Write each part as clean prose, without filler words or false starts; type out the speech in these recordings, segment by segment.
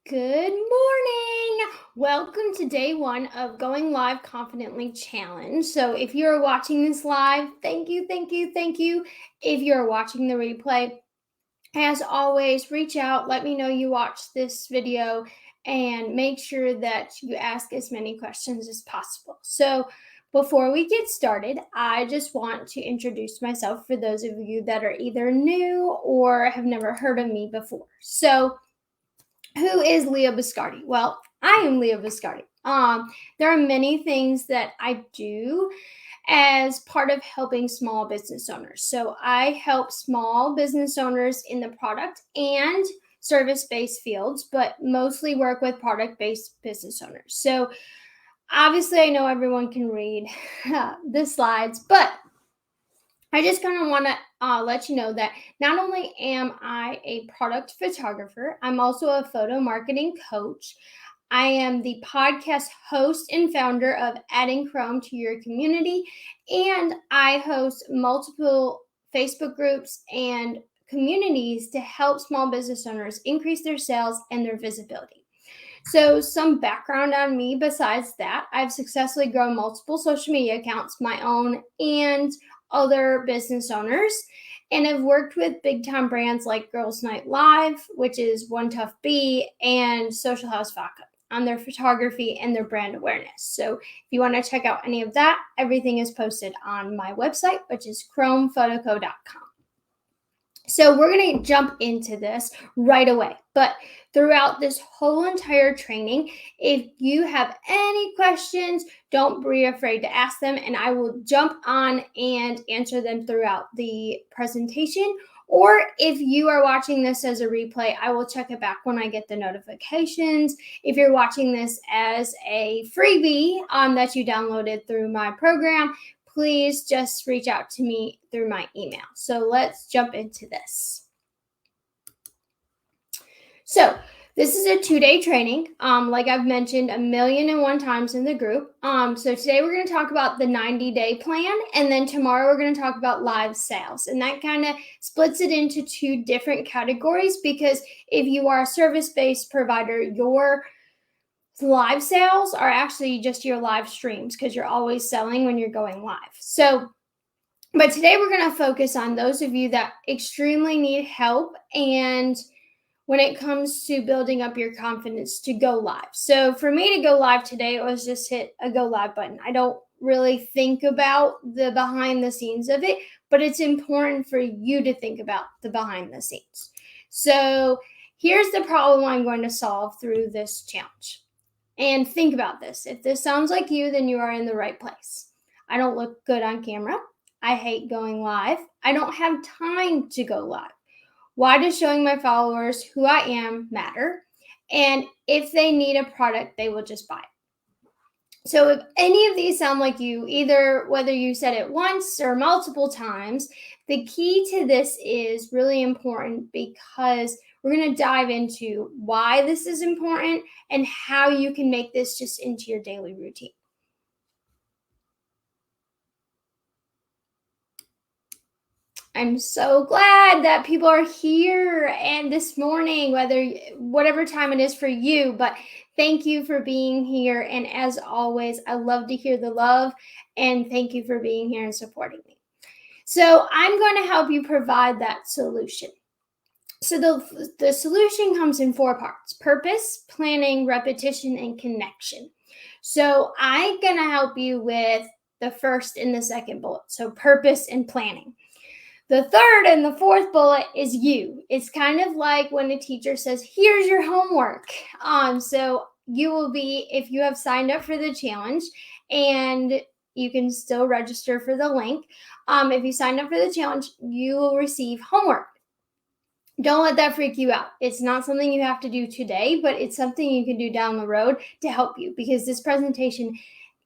Good morning. Welcome to day one of Going Live Confidently Challenge. So, if you're watching this live, thank you, thank you, thank you. If you're watching the replay, as always, reach out, let me know you watched this video, and make sure that you ask as many questions as possible. So, before we get started, I just want to introduce myself for those of you that are either new or have never heard of me before. So, who is Leah Biscardi? Well, I am Leah Biscardi. There are many things that I do as part of helping small business owners. So I help small business owners in the product and service-based fields, but mostly work with product-based business owners. So obviously, I know everyone can read the slides, but I just kind of want to let you know that not only am I a product photographer, I'm also a photo marketing coach. I am the podcast host and founder of Adding Chrome to Your Community, and I host multiple Facebook groups and communities to help small business owners increase their sales and their visibility. So, some background on me besides that, I've successfully grown multiple social media accounts, my own and other business owners, and have worked with big time brands like Girls Night Live, which is One Tough Bee, and Social House Vodka on their photography and their brand awareness. So, if you want to check out any of that, everything is posted on my website, which is chromephotoco.com. So we're going to jump into this right away. But throughout this whole entire training, if you have any questions, don't be afraid to ask them, and I will jump on and answer them throughout the presentation. Or if you are watching this as a replay, I will check it back when I get the notifications. If you're watching this as a freebie that you downloaded through my program, please just reach out to me through my email. So let's jump into this. So this is a 2-day training, like I've mentioned 1,000,001 times in the group. So today we're going to talk about the 90-day plan, and then tomorrow we're going to talk about live sales. And that kind of splits it into two different categories, because if you are a service-based provider, your live sales are actually just your live streams, because you're always selling when you're going live. So, but today we're going to focus on those of you that extremely need help, and when it comes to building up your confidence to go live. So for me to go live today, it was just hit a go live button. I don't really think about the behind the scenes of it, but it's important for you to think about the behind the scenes. So here's the problem I'm going to solve through this challenge. And think about this. If this sounds like you, then you are in the right place. I don't look good on camera. I hate going live. I don't have time to go live. Why does showing my followers who I am matter? And if they need a product, they will just buy it. So if any of these sound like you, either whether you said it once or multiple times, the key to this is really important, because we're going to dive into why this is important and how you can make this just into your daily routine. I'm so glad that people are here and this morning, whatever time it is for you, but thank you for being here. And as always, I love to hear the love, and thank you for being here and supporting me. So I'm going to help you provide that solution. So the solution comes in 4 parts: purpose, planning, repetition, and connection. So I'm going to help you with the first and the second bullet. So purpose and planning. The third and the fourth bullet is you. It's kind of like when a teacher says, here's your homework. So you will be, if you have signed up for the challenge, and you can still register for the link. If you signed up for the challenge, you will receive homework. Don't let that freak you out. It's not something you have to do today, but it's something you can do down the road to help you, because this presentation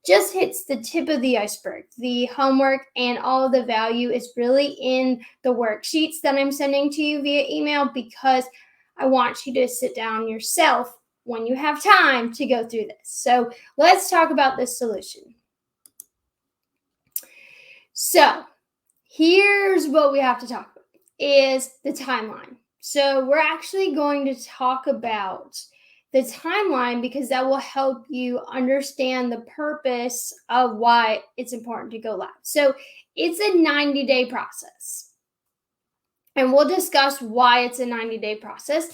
just hits the tip of the iceberg. The homework and all of the value is really in the worksheets that I'm sending to you via email, because I want you to sit down yourself when you have time to go through this. So let's talk about this solution. So here's what we have to talk about, is the timeline. So we're actually going to talk about the timeline because that will help you understand the purpose of why it's important to go live. So it's a 90-day process. And we'll discuss why it's a 90-day process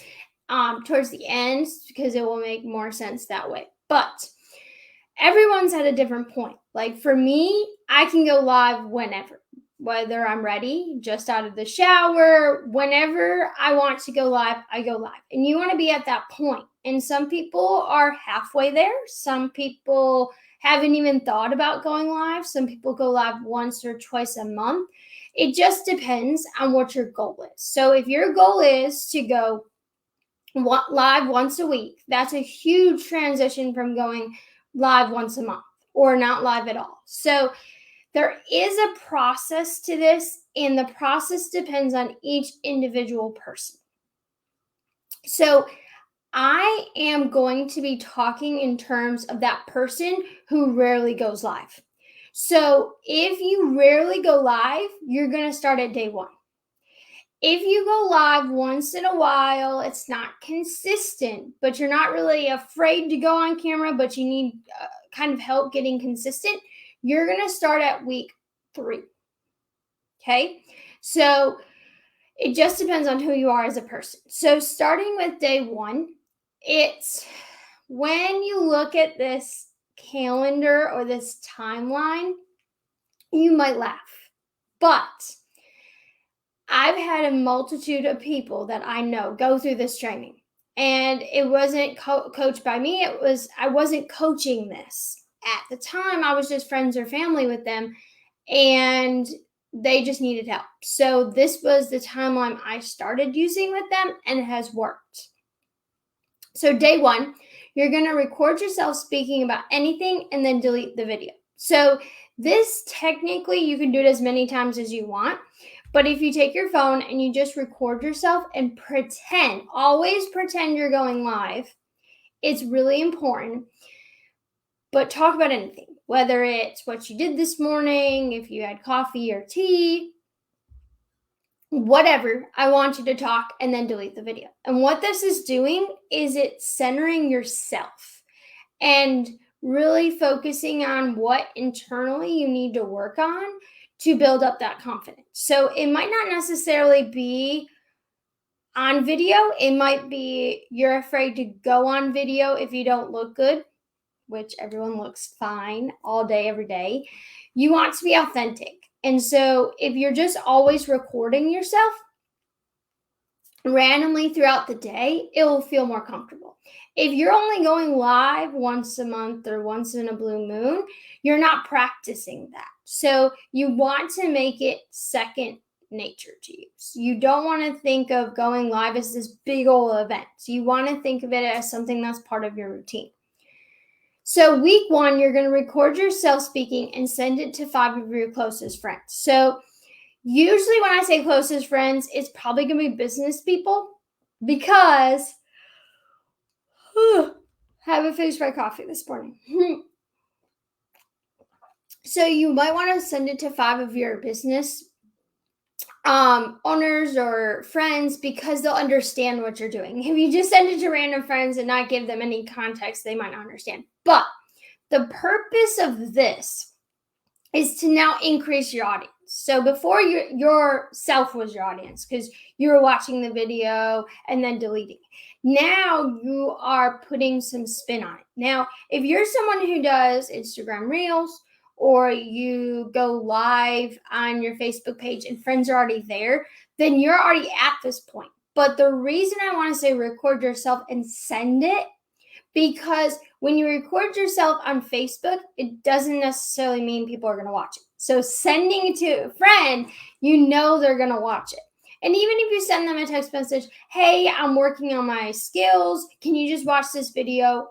towards the end because it will make more sense that way. But everyone's at a different point. Like for me, I can go live whenever, whether I'm ready, just out of the shower, whenever I want to go live, I go live. And you want to be at that point. And some people are halfway there. Some people haven't even thought about going live. Some people go live once or twice a month. It just depends on what your goal is. So if your goal is to go live once a week, that's a huge transition from going live once a month or not live at all. So there is a process to this, and the process depends on each individual person. So I am going to be talking in terms of that person who rarely goes live. So if you rarely go live, you're going to start at day one. If you go live once in a while, it's not consistent, but you're not really afraid to go on camera, but you need kind of help getting consistent, you're going to start at week 3. Okay? So it just depends on who you are as a person. So starting with day 1, it's when you look at this calendar or this timeline, you might laugh. But I've had a multitude of people that I know go through this training, and it wasn't coached by me. I wasn't coaching this at the time. I was just friends or family with them, and they just needed help. So this was the timeline I started using with them, and it has worked. So day 1, you're going to record yourself speaking about anything and then delete the video. So this technically, you can do it as many times as you want. But if you take your phone and you just record yourself and always pretend you're going live, it's really important. But talk about anything, whether it's what you did this morning, if you had coffee or tea, whatever. I want you to talk and then delete the video. And what this is doing is it's centering yourself and really focusing on what internally you need to work on to build up that confidence. So it might not necessarily be on video. It might be you're afraid to go on video if you don't look good, which everyone looks fine all day, every day. You want to be authentic. And so if you're just always recording yourself randomly throughout the day, it will feel more comfortable. If you're only going live once a month or once in a blue moon, you're not practicing that. So you want to make it second nature to you. So you don't want to think of going live as this big old event. So you want to think of it as something that's part of your routine. So week 1, you're going to record yourself speaking and send it to 5 of your closest friends. So usually when I say closest friends, it's probably going to be business people because I haven't finished my coffee this morning. So you might want to send it to 5 of your business owners or friends because they'll understand what you're doing. If you just send it to random friends and not give them any context, they might not understand. But the purpose of this is to now increase your audience. So before yourself was your audience because you were watching the video and then deleting. Now you are putting some spin on it. Now, if you're someone who does Instagram Reels or you go live on your Facebook page and friends are already there, then you're already at this point. But the reason I want to say record yourself and send it, because when you record yourself on Facebook, it doesn't necessarily mean people are going to watch it. So sending it to a friend, you know they're going to watch it. And even if you send them a text message, hey, I'm working on my skills. Can you just watch this video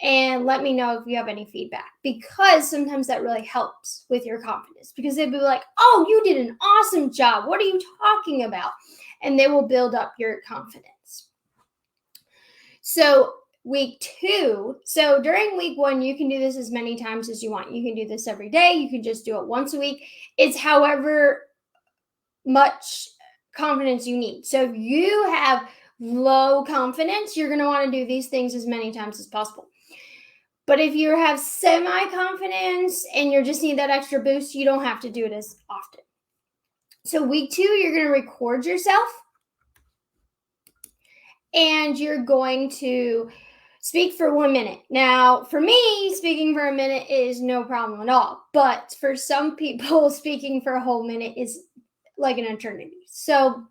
and let me know if you have any feedback? Because sometimes that really helps with your confidence because they'll be like, oh, you did an awesome job. What are you talking about? And they will build up your confidence. So week 2, so during week 1, you can do this as many times as you want. You can do this every day. You can just do it once a week. It's however much confidence you need. So if you have low confidence, you're going to want to do these things as many times as possible. But if you have semi-confidence and you just need that extra boost, you don't have to do it as often. So week 2, you're going to record yourself and you're going to speak for 1 minute. Now, for me, speaking for a minute is no problem at all. But for some people, speaking for a whole minute is like an eternity. So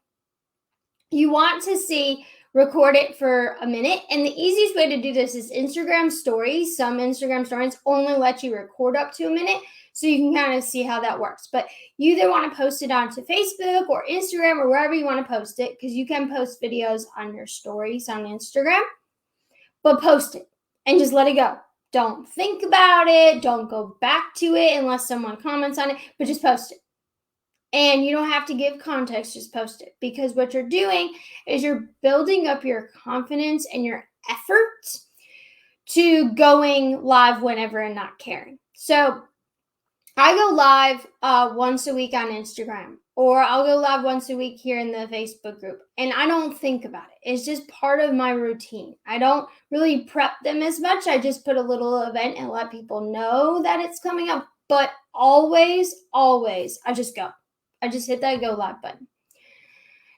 you want to record it for a minute. And the easiest way to do this is Instagram stories. Some Instagram stories only let you record up to a minute. So you can kind of see how that works. But you either want to post it onto Facebook or Instagram or wherever you want to post it, because you can post videos on your stories on Instagram. But post it and just let it go. Don't think about it. Don't go back to it unless someone comments on it, but just post it. And you don't have to give context, just post it. Because what you're doing is you're building up your confidence and your effort to going live whenever and not caring. So I go live once a week on Instagram, or I'll go live once a week here in the Facebook group. And I don't think about it. It's just part of my routine. I don't really prep them as much. I just put a little event and let people know that it's coming up. But always, I just go. I just hit that go live button.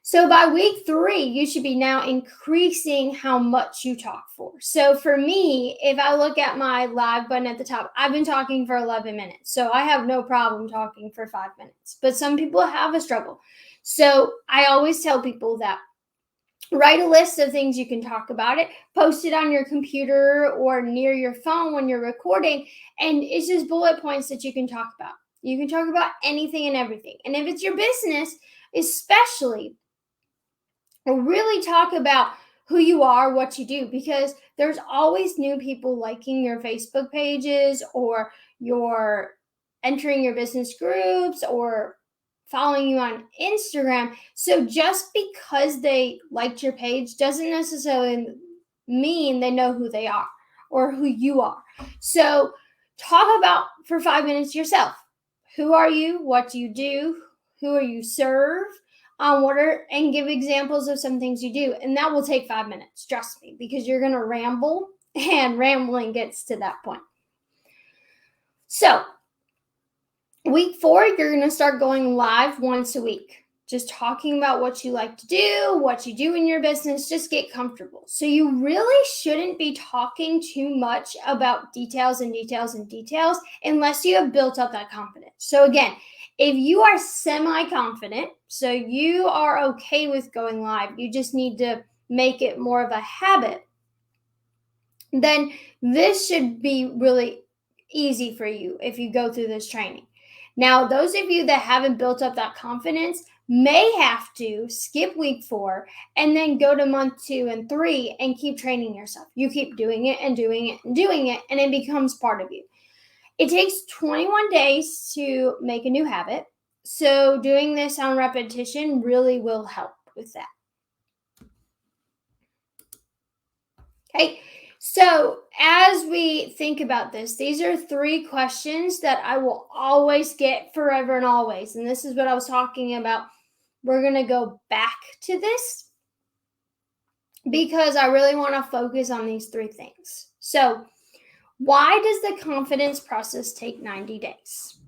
So by week 3, you should be now increasing how much you talk for. So for me, if I look at my live button at the top, I've been talking for 11 minutes. So I have no problem talking for 5 minutes. But some people have a struggle. So I always tell people that write a list of things you can talk about it, post it on your computer or near your phone when you're recording, and it's just bullet points that you can talk about. You can talk about anything and everything. And if it's your business, especially, really talk about who you are, what you do, because there's always new people liking your Facebook pages, or you're entering your business groups, or following you on Instagram. So just because they liked your page doesn't necessarily mean they know who they are or who you are. So talk about for 5 minutes yourself. Who are you? What do you do? Who are you serve? And give examples of some things you do. And that will take 5 minutes, trust me, because you're going to ramble, and rambling gets to that point. So week 4, you're going to start going live once a week, just talking about what you like to do, what you do in your business. Just get comfortable. So you really shouldn't be talking too much about details unless you have built up that confidence. So again, if you are semi-confident, so you are okay with going live, you just need to make it more of a habit, then this should be really easy for you if you go through this training. Now, those of you that haven't built up that confidence may have to skip week 4 and then go to month 2 and 3 and keep training yourself. You keep doing it and doing it and doing it, and it becomes part of you. It takes 21 days to make a new habit. So doing this on repetition really will help with that. Okay. So as we think about this, these are 3 questions that I will always get forever and always. And this is what I was talking about. We're going to go back to this because I really want to focus on these 3 things. So why does the confidence process take 90 days?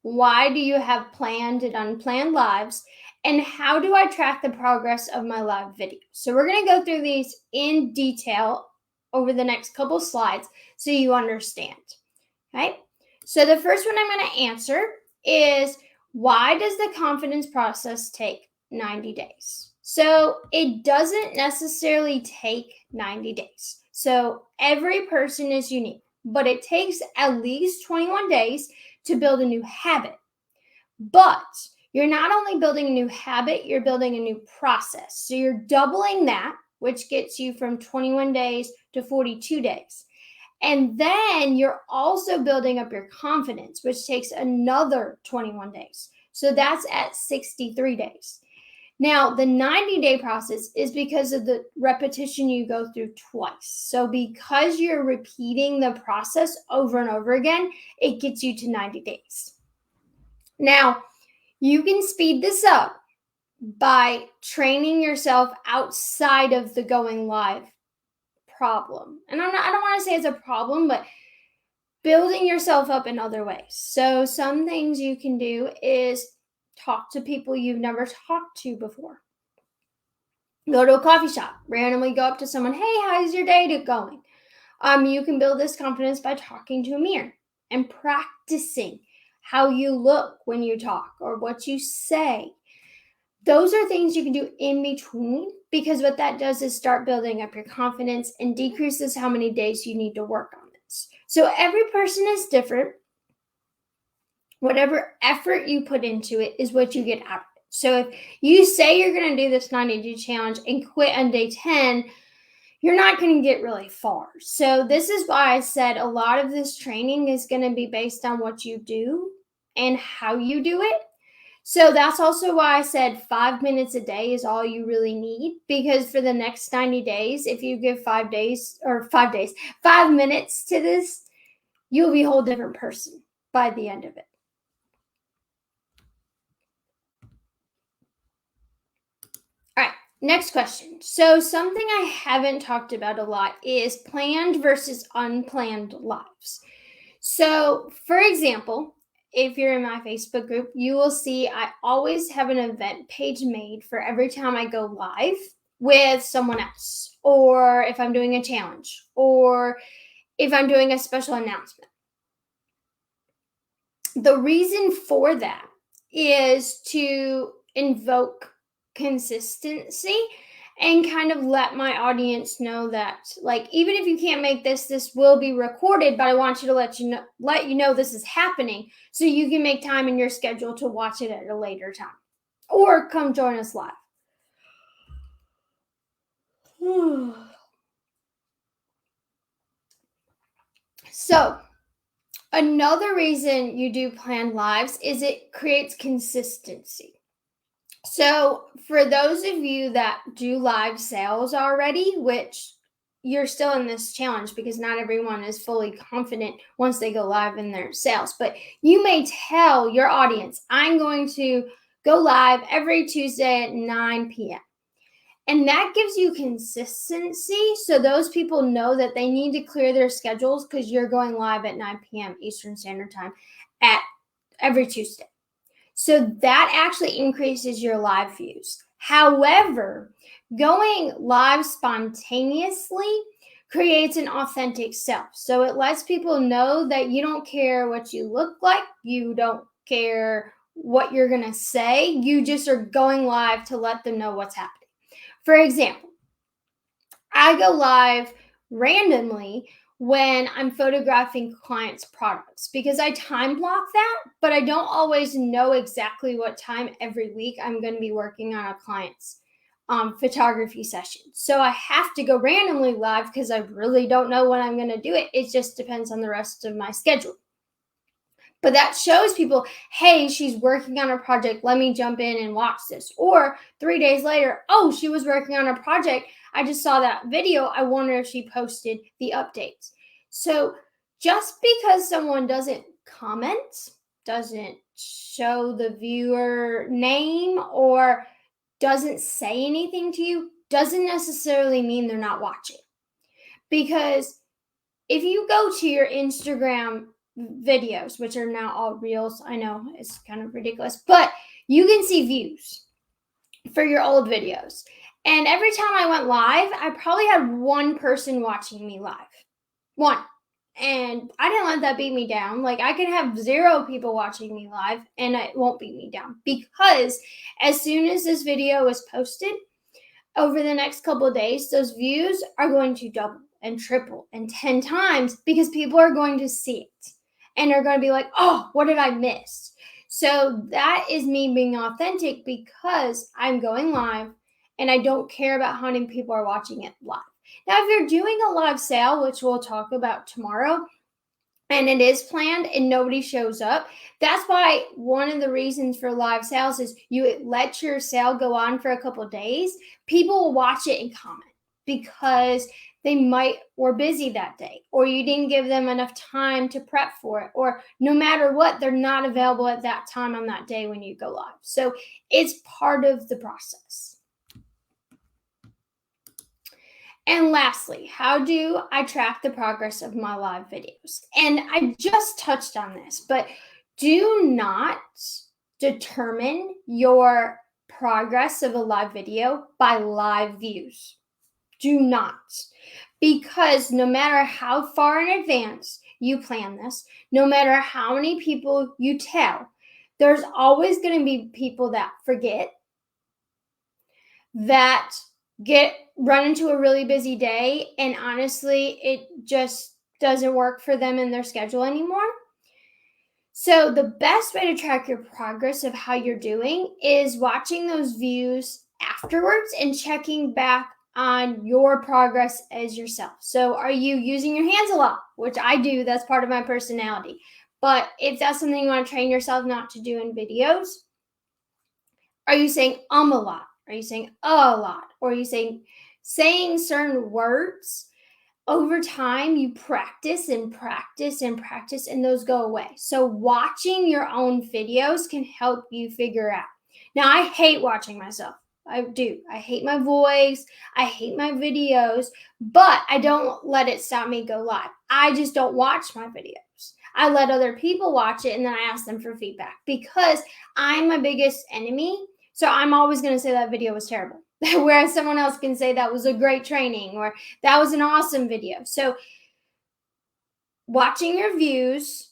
Why do you have planned and unplanned lives? And how do I track the progress of my live video? So we're going to go through these in detail over the next couple slides so you understand. Okay? So the first one I'm going to answer is, why does the confidence process take 90 days? So it doesn't necessarily take 90 days. So every person is unique, but it takes at least 21 days to build a new habit. But you're not only building a new habit, you're building a new process. So you're doubling that, which gets you from 21 days to 42 days. And then you're also building up your confidence, which takes another 21 days. So that's at 63 days. Now, the 90-day process is because of the repetition you go through twice. So because you're repeating the process over and over again, it gets you to 90 days. Now, you can speed this up, by training yourself outside of the going live problem. And I don't want to say it's a problem, but building yourself up in other ways. So some things you can do is talk to people you've never talked to before. Go to a coffee shop, randomly go up to someone, hey, how's your day going? You can build this confidence by talking to a mirror and practicing how you look when you talk or what you say. Those are things you can do in between, because what that does is start building up your confidence and decreases how many days you need to work on this. So every person is different. Whatever effort you put into it is what you get out of it. So if you say you're going to do this 90-day challenge and quit on day 10, you're not going to get really far. So this is why I said a lot of this training is going to be based on what you do and how you do it. So that's also why I said 5 minutes a day is all you really need, because for the next 90 days, if you give 5 minutes to this, you'll be a whole different person by the end of it. All right, next question. So something I haven't talked about a lot is planned versus unplanned lives. So for example, if you're in my Facebook group, you will see I always have an event page made for every time I go live with someone else, or if I'm doing a challenge, or if I'm doing a special announcement. The reason for that is to invoke consistency and kind of let my audience know that, like, even if you can't make this will be recorded, but I want you to let you know this is happening, so you can make time in your schedule to watch it at a later time or come join us live. So another reason you do planned lives is it creates consistency. So for those of you that do live sales already, which you're still in this challenge because not everyone is fully confident once they go live in their sales, but you may tell your audience, I'm going to go live every Tuesday at 9 p.m. And that gives you consistency. So those people know that they need to clear their schedules because you're going live at 9 p.m. Eastern Standard Time at every Tuesday. So that actually increases your live views. However, going live spontaneously creates an authentic self. So it lets people know that you don't care what you look like, you don't care what you're going to say, you just are going live to let them know what's happening. For example, I go live randomly when I'm photographing clients' products because I time block that, but I don't always know exactly what time every week I'm going to be working on a client's photography session. So I have to go randomly live because I really don't know when I'm going to do it. It just depends on the rest of my schedule. But that shows people, hey, she's working on a project. Let me jump in and watch this. Or 3 days later, oh, she was working on a project. I just saw that video. I wonder if she posted the updates. So just because someone doesn't comment, doesn't show the viewer name, or doesn't say anything to you, doesn't necessarily mean they're not watching. Because if you go to your Instagram videos, which are now all reels, I know it's kind of ridiculous, but you can see views for your old videos. And every time I went live, I probably had one person watching me live. One. And I didn't let that beat me down. Like, I could have 0 people watching me live and it won't beat me down, because as soon as this video is posted over the next couple of days, those views are going to double and triple and 10 times because people are going to see it and they're going to be like, oh, what did I miss? So that is me being authentic because I'm going live and I don't care about how many people are watching it live. Now, if you're doing a live sale, which we'll talk about tomorrow, and it is planned and nobody shows up, that's why one of the reasons for live sales is you let your sale go on for a couple of days. People will watch it and comment because they were busy that day, or you didn't give them enough time to prep for it, or no matter what, they're not available at that time on that day when you go live. So it's part of the process. And lastly, how do I track the progress of my live videos? And I just touched on this, but do not determine your progress of a live video by live views. Do not. Because no matter how far in advance you plan this, no matter how many people you tell, there's always going to be people that forget, that run into a really busy day, and honestly, it just doesn't work for them in their schedule anymore. So the best way to track your progress of how you're doing is watching those views afterwards and checking back on your progress as yourself. So are you using your hands a lot? Which I do, that's part of my personality. But if that's something you want to train yourself not to do in videos, are you saying a lot? Are you saying a lot? Or are you saying certain words? Over time, you practice and practice and practice, and those go away. So watching your own videos can help you figure out. Now, I hate watching myself. I do. I hate my voice. I hate my videos, but I don't let it stop me go live. I just don't watch my videos. I let other people watch it, and then I ask them for feedback because I'm my biggest enemy. So I'm always going to say that video was terrible. Whereas someone else can say that was a great training or that was an awesome video. So watching your views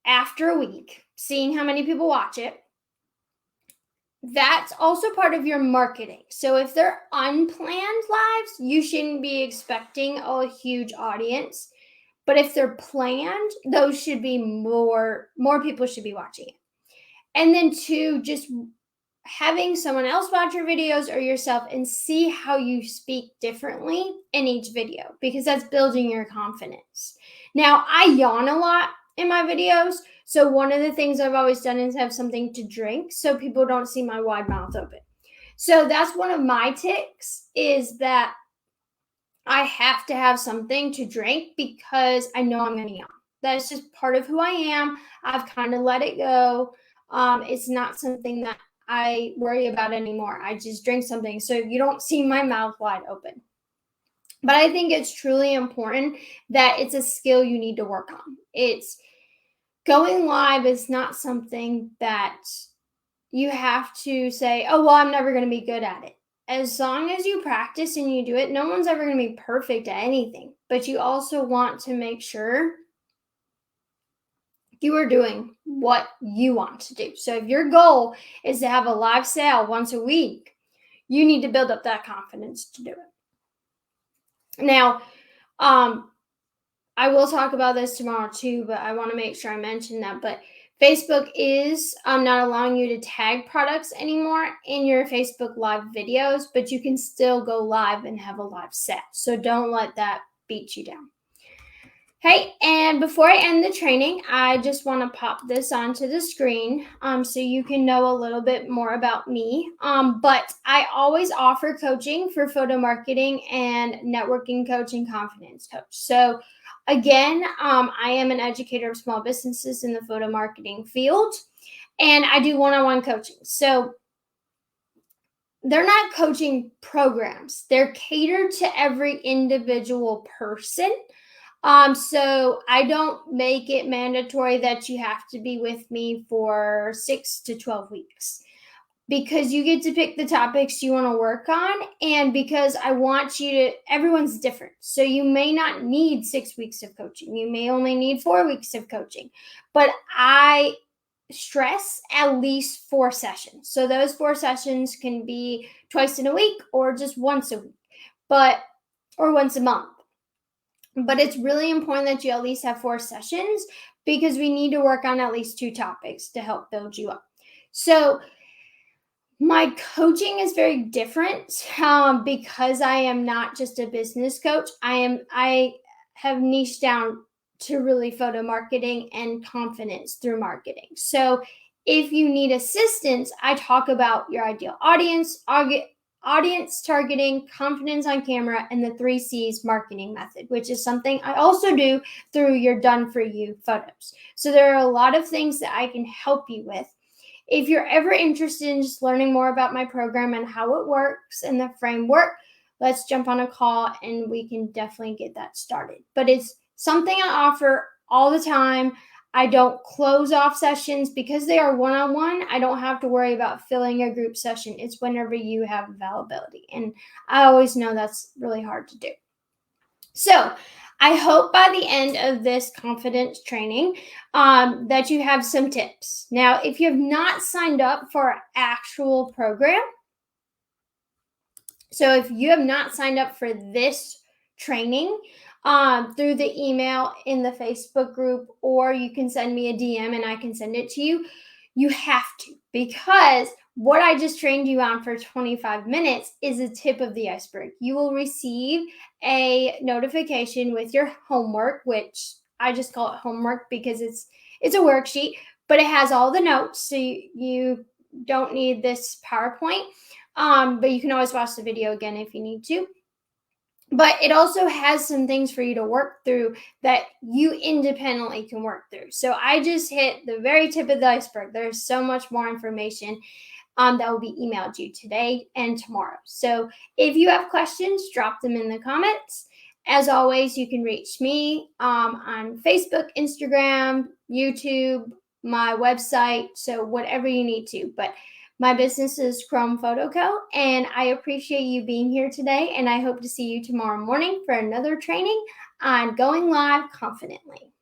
after a week, seeing how many people watch it, that's also part of your marketing. So if they're unplanned lives, you shouldn't be expecting a huge audience. But if they're planned, those should be more people should be watching it. And then two, just having someone else watch your videos or yourself and see how you speak differently in each video, because that's building your confidence. Now, I yawn a lot in my videos. So one of the things I've always done is have something to drink so people don't see my wide mouth open. So that's one of my tics, is that I have to have something to drink because I know I'm going to yawn. That's just part of who I am. I've kind of let it go. It's not something that I worry about anymore. I just drink something so you don't see my mouth wide open. But I think it's truly important that it's a skill you need to work on. It's going live is not something that you have to say, oh, well, I'm never going to be good at it. As long as you practice and you do it, no one's ever going to be perfect at anything. But you also want to make sure you are doing what you want to do. So if your goal is to have a live sale once a week, you need to build up that confidence to do it. Now, I will talk about this tomorrow too, but I want to make sure I mention that. But Facebook is not allowing you to tag products anymore in your Facebook Live videos, but you can still go live and have a live set. So don't let that beat you down. Hey, and before I end the training, I just want to pop this onto the screen so you can know a little bit more about me. But I always offer coaching for photo marketing and networking coach and confidence coach. So again, I am an educator of small businesses in the photo marketing field, and I do one-on-one coaching. So they're not coaching programs. They're catered to every individual person. So I don't make it mandatory that you have to be with me for 6 to 12 weeks, because you get to pick the topics you want to work on. And because I want you to, everyone's different. So you may not need 6 weeks of coaching. You may only need 4 weeks of coaching, but I stress at least 4 sessions. So those 4 sessions can be twice in a week or just once a week, or once a month. But it's really important that you at least have 4 sessions, because we need to work on at least 2 topics to help build you up. So my coaching is very different because I am not just a business coach. I have niched down to really photo marketing and confidence through marketing. So if you need assistance, I talk about your ideal audience, audience targeting, confidence on camera, and the 3C's marketing method, which is something I also do through your Done For You photos. So there are a lot of things that I can help you with. If you're ever interested in just learning more about my program and how it works and the framework, let's jump on a call and we can definitely get that started. But it's something I offer all the time. I don't close off sessions because they are one-on-one. I don't have to worry about filling a group session. It's whenever you have availability. And I always know that's really hard to do. So I hope by the end of this confidence training that you have some tips. Now, if you have not signed up for our actual program, so if you have not signed up for this training through the email in the Facebook group, or you can send me a DM and I can send it to you, you have to, because what I just trained you on for 25 minutes is a tip of the iceberg. You will receive a notification with your homework, which I just call it homework because it's a worksheet, but it has all the notes, so you don't need this PowerPoint. But you can always watch the video again if you need to. But it also has some things for you to work through that you independently can work through. So I just hit the very tip of the iceberg. There's so much more information that will be emailed you today and tomorrow. So if you have questions, drop them in the comments. As always, you can reach me on Facebook, Instagram, YouTube, my website, so whatever you need to. But my business is Chrome Photo Co., and I appreciate you being here today, and I hope to see you tomorrow morning for another training on going live confidently.